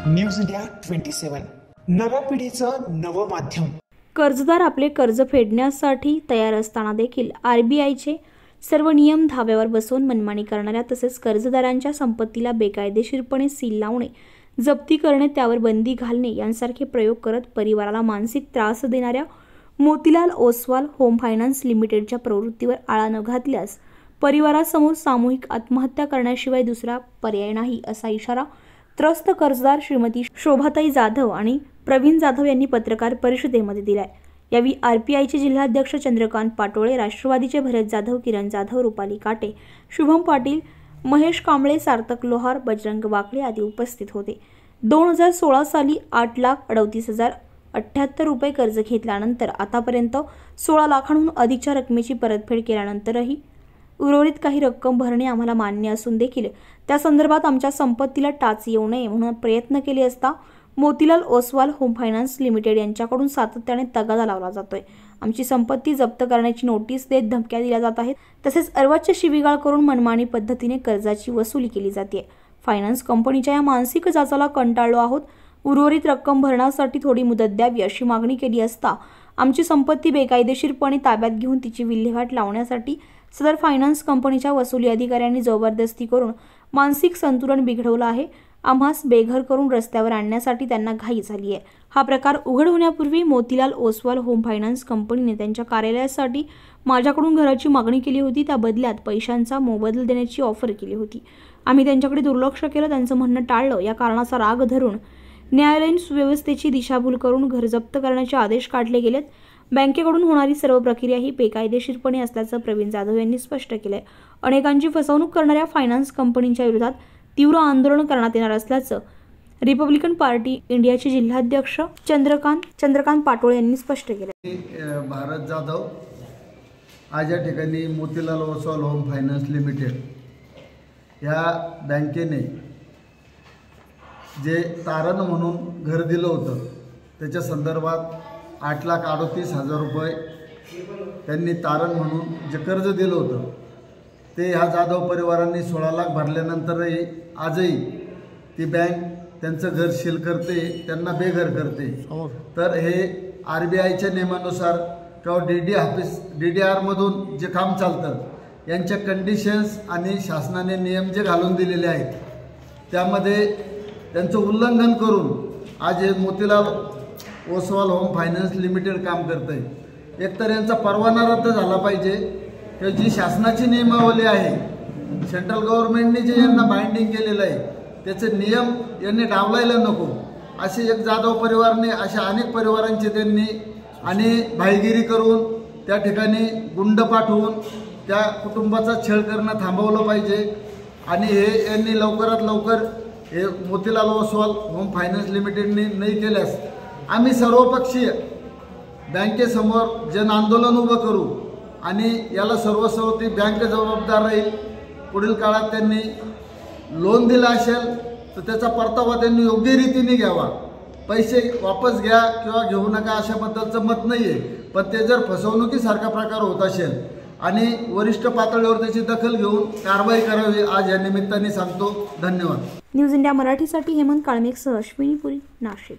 News India 27 नव्या पिढीचं नवं माध्यम। कर्जदार आपले कर्ज फेडण्यासाठी तयार असताना देखील आरबीआयचे सर्व नियम धाब्यावर बसवून मनमानी करणाऱ्या तसेच कर्जदारांच्या संपत्तीला बेकायदेशीरपणे सील लावणे, जप्ती करणे, त्यावर बंदी घालणे यांसारखे प्रयोग करत परिवाराला मानसिक त्रास देणाऱ्या मोतीलाल ओसवाल होम फायनान्स लिमिटेडच्या प्रवृत्तीवर आळा न घातल्यास परिवारासमोर सामूहिक आत्महत्या करण्याशिवाय दुसरा पर्याय नाही, असा इशारा त्रस्त कर्जदार श्रीमती शोभाताई जाधव आणि प्रवीण जाधव यांनी पत्रकार परिषदेमध्ये दिलाय। यावेळी आरपीआयचे जिल्हाध्यक्ष चंद्रकांत पाटोळे, राष्ट्रवादीचे भरत जाधव, किरण जाधव, रुपाली काटे, शुभम पाटील, महेश कांबळे, सार्थक लोहार, बजरंग वाकळे आदी उपस्थित होते। 2016 साली 8,38,078 रुपये कर्ज घेतल्यानंतर आतापर्यंत 16 लाखांहून अधिकच्या रकमेची परतफेड केल्यानंतरही उर्वरित काही रक्कम भरणे आम्हाला मान्य असून देखील त्या संदर्भात आमच्या संपत्तीला टाच येऊ नये म्हणून प्रयत्न केले असता Motilal Oswal home finance limited यांच्याकडून सातत्याने तगादा लावला जातोय। आमची संपत्ती जप्त करण्याची नोटीस देत धमक्या दिल्या जात आहेत, तसेच अर्वाच्य शिवीगाळ करून मनमानी पद्धतीने कर्जाची वसुली केली जाते। फायनान्स कंपनीच्या या मानसिक जाचाला कंटाळलो आहोत, उर्वरित रक्कम भरण्यासाठी थोडी मुदत द्यावी अशी मागणी केली असता आमची संपत्ती बेकायदेशीरपणे ताब्यात घेऊन तिची विल्हेवाट लावण्यासाठी सदर फायनान्स कंपनीच्या वसुली अधिकाऱ्यांनी जबरदस्ती करून मानसिक संतुलन बिघडवलं आहे। आम्हास बेघर करून रस्त्यावर आणण्यासाठी त्यांना घाई झाली आहे। हा प्रकार उघड होण्यापूर्वी मोतीलाल ओसवाल होम फायनान्स कंपनीने त्यांच्या कार्यालयासाठी माझ्याकडून घराची मागणी केली होती, त्या बदल्यात पैशांचा मोबदला देण्याची ऑफर केली होती। आम्ही त्यांच्याकडे दुर्लक्ष केलं, त्यांचं म्हणणं टाळलं। या कारणाचा राग धरून न्यायालयीन सुव्यवस्थेची दिशाभूल करून घर जप्त करण्याचे आदेश काढले गेलेत। बँकेकडून होणारी सर्व प्रक्रिया ही बेकायदेशीरपणे असल्याचं प्रवीण जाधव यांनी स्पष्ट केलंय। अनेकांची फसवणूक करणाऱ्या फायनान्स कंपनीच्या विरोधात तीव्र आंदोलन करण्यात येणार असल्याचं रिपब्लिकन पार्टी इंडियाचे जिल्हाध्यक्ष चंद्रकांत पाटोळे यांनी स्पष्ट केलं। भरत जाधव आज या ठिकाणी Motilal Oswal home finance limited या बँकेने जे तारण म्हणून घर दिलं होतं त्याच्या संदर्भात 8,38,000 रुपये त्यांनी तारण म्हणून जे कर्ज दिलं होतं ते ह्या जाधव परिवारांनी 16 लाख भरल्यानंतरही आजही ती बँक त्यांचं घर सील करते, त्यांना बेघर करते। तर हे आरबीआयच्या नियमानुसार किंवा DDR मधून जे काम चालतं यांच्या कंडिशन्स आणि शासनाने नियम जे घालून दिलेले आहेत त्यामध्ये त्यांचं उल्लंघन करून आज हे Motilal Oswal home finance limited काम करते। एकतर यांचा परवाना रद्द झाला पाहिजे किंवा जी शासनाची नियमावली आहे, सेंट्रल गव्हर्नमेंटने जे यांना बाइंडिंग केलेलं आहे त्याचे नियम यांनी डावलायला नको। असे एक जाधव परिवारने अशा अनेक परिवारांचे त्यांनी आणि भाईगिरी करून त्या ठिकाणी गुंड पाठवून त्या कुटुंबाचा छळ करणं थांबवलं पाहिजे आणि हे यांनी लवकरात लवकर हे मोतीलाल ओसवाल होम फायनान्स लिमिटेडने नाही केल्यास आम्ही सर्वपक्षीय बँकेसमोर जन आंदोलन उभं करू आणि याला सर्वस्वी बँक जबाबदार राहील। पुढील काळात त्यांनी लोन दिलं असेल तर त्याचा परतावा त्यांनी योग्य रीतीने घ्यावा। पैसे वापस घ्या किंवा घेऊ नका अशाबद्दलचं मत नाही आहे, पण ते जर फसवणुकीसारखा प्रकार होत असेल आणि वरिष्ठ पातळीवर त्याची दखल घेऊन कारवाई करावी आज या निमित्ताने सांगतो। धन्यवाद। न्यूज इंडिया मराठीसाठी हेमंत काळमेघसह अश्विनी पुरी, नाशिक।